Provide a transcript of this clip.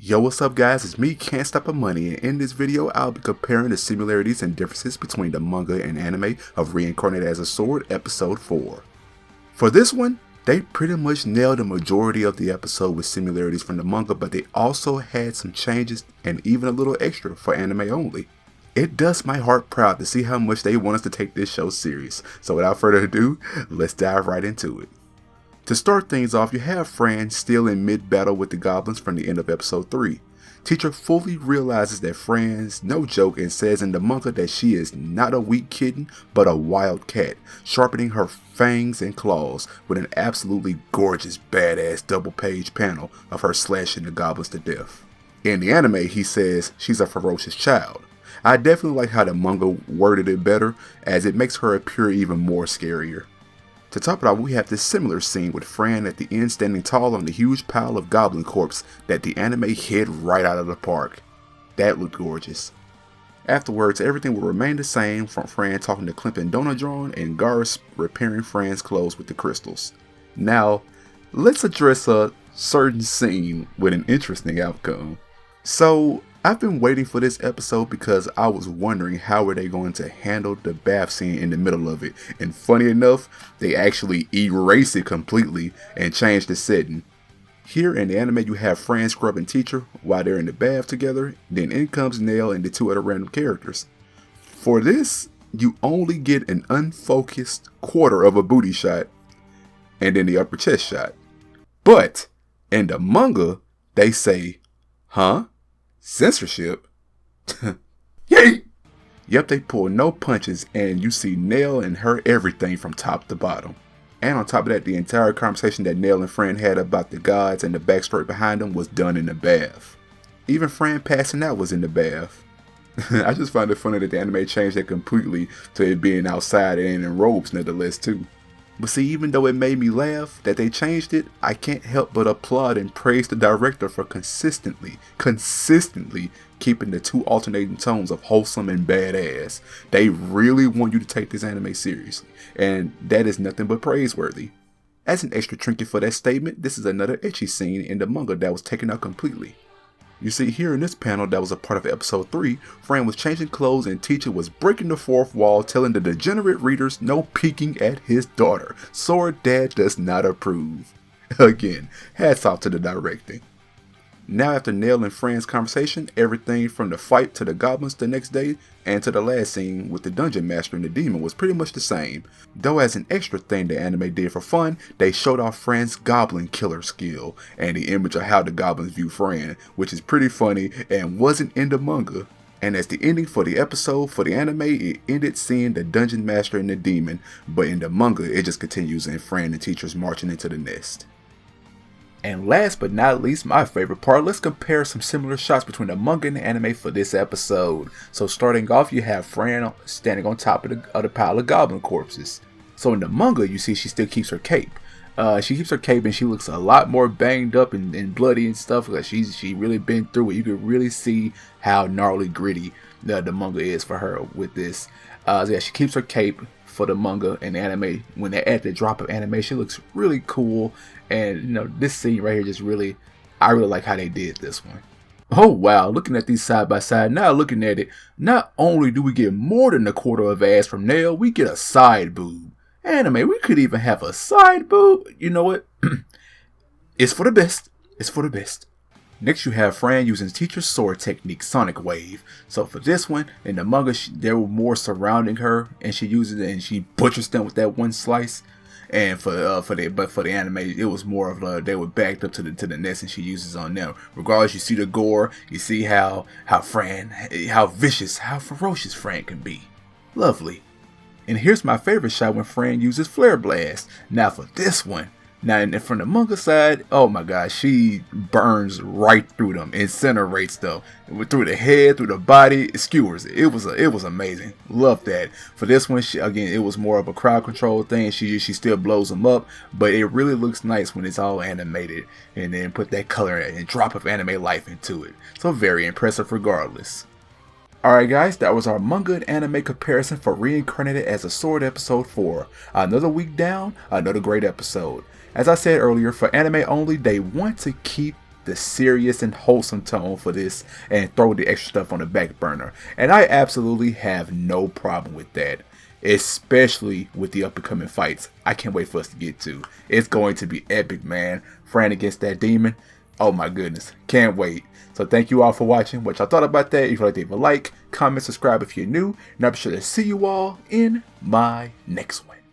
Yo, what's up guys, it's me, Can't Stop a Money, and in this video I'll be comparing the similarities and differences between the manga and anime of Reincarnated as a Sword episode 4. For this one, they pretty much nailed the majority of the episode with similarities from the manga, but they also had some changes and even a little extra for anime only. It does my heart proud to see how much they want us to take this show serious, so without further ado, let's dive right into it. To start things off, you have Fran still in mid-battle with the goblins from the end of episode 3. Teacher fully realizes that Fran's no joke and says in the manga that she is not a weak kitten, but a wild cat, sharpening her fangs and claws with an absolutely gorgeous badass double-page panel of her slashing the goblins to death. In the anime, he says she's a ferocious child. I definitely like how the manga worded it better, as it makes her appear even more scarier. To top it off, we have this similar scene with Fran at the end standing tall on the huge pile of goblin corpse that the anime hid right out of the park. That looked gorgeous. Afterwards, everything will remain the same, from Fran talking to Climp and Donadron and Garrus repairing Fran's clothes with the crystals. Now, let's address a certain scene with an interesting outcome. So, I've been waiting for this episode because I was wondering how were they going to handle the bath scene in the middle of it, and funny enough, they actually erase it completely and change the setting. Here in the anime you have Fran scrubbing Teacher while they're in the bath together, then in comes Nail and the two other random characters. For this, you only get an unfocused quarter of a booty shot, and then the upper chest shot. But, in the manga, they say, huh? Censorship? Yay! Yep, they pull no punches and you see Nail and her everything from top to bottom. And on top of that, the entire conversation that Nail and Fran had about the gods and the backstory behind them was done in the bath. Even Fran passing out was in the bath. I just find it funny that the anime changed it completely to it being outside and in robes nonetheless too. But see, even though it made me laugh that they changed it, I can't help but applaud and praise the director for consistently keeping the two alternating tones of wholesome and badass. They really want you to take this anime seriously, and that is nothing but praiseworthy. As an extra trinket for that statement, this is another ecchi scene in the manga that was taken out completely. You see, here in this panel that was a part of episode 3, Fran was changing clothes and Teacher was breaking the fourth wall, telling the degenerate readers no peeking at his daughter. Sword Dad does not approve. Again, hats off to the directing. Now after Nail and Fran's conversation, everything from the fight to the goblins the next day and to the last scene with the dungeon master and the demon was pretty much the same. Though as an extra thing the anime did for fun, they showed off Fran's goblin killer skill and the image of how the goblins view Fran, which is pretty funny and wasn't in the manga. And as the ending for the episode for the anime, it ended seeing the dungeon master and the demon, but in the manga it just continues and Fran and Teachers marching into the nest. And last but not least, my favorite part, let's compare some similar shots between the manga and the anime for this episode. So starting off, you have Fran standing on top of the pile of goblin corpses. So in the manga, you see she still keeps her cape. She keeps her cape and she looks a lot more banged up and bloody and stuff, because she really been through it. You can really see how gnarly gritty the manga is for her with this. So yeah, she keeps her cape for the manga, and the anime, when they add the drop of animation, looks really cool. And you know, this scene right here just really, I really like how they did this one. Oh wow, looking at these side by side, now looking at it, not only do we get more than a quarter of ass from Nail, we get a side boob. Anime, we could even have a side boob. You know what? It's for the best. It's for the best. Next you have Fran using Teacher's sword technique, Sonic Wave. So for this one, in the manga, there were more surrounding her, and she uses it and she butchers them with that one slice. And for the anime, it was more of they were backed up to the nest, and she uses on them. Regardless, you see the gore, you see how vicious, how ferocious Fran can be. Lovely. And here's my favorite shot when Fran uses Flare Blast. Now for this one. Now, from the manga side, oh my gosh, she burns right through them, incinerates them, through the head, through the body, skewers it. It was amazing. Love that. For this one, again, it was more of a crowd control thing. She still blows them up, but it really looks nice when it's all animated and then put that color and drop of anime life into it. So very impressive regardless. Alright guys, that was our manga and anime comparison for Reincarnated as a Sword episode 4. Another week down, another great episode. As I said earlier, for anime only, they want to keep the serious and wholesome tone for this and throw the extra stuff on the back burner. And I absolutely have no problem with that, especially with the up and coming fights I can't wait for us to get to. It's going to be epic, man. Fran against that demon. Oh my goodness. Can't wait. So thank you all for watching. What y'all thought about that? If you'd like to leave a like, comment, subscribe if you're new. And I'll be sure to see you all in my next one.